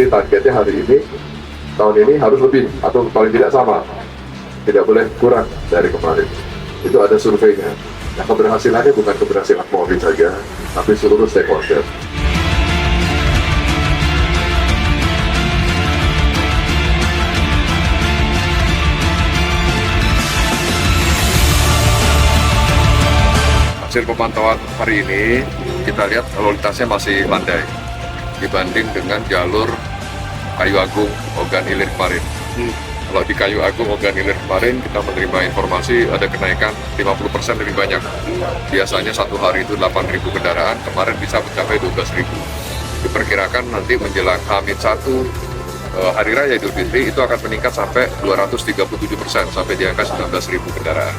Berarti targetnya hari ini, tahun ini harus lebih atau paling tidak sama, tidak boleh kurang dari kemarin. Itu ada surveinya. Nah, keberhasilannya bukan keberhasilan Polri saja, tapi seluruh stakeholder. Hasil pemantauan hari ini, kita lihat lalu lintasnya masih landai dibanding dengan jalur Kayu Agung Ogan Ilir kemarin. Kalau di Kayu Agung Ogan Ilir kemarin kita menerima informasi ada kenaikan 50% lebih banyak. Biasanya satu hari itu 8.000 kendaraan, kemarin bisa mencapai 12.000. Diperkirakan nanti menjelang H-1 Hari Raya Idul Fitri itu akan meningkat sampai 237% sampai di angka 19.000 kendaraan.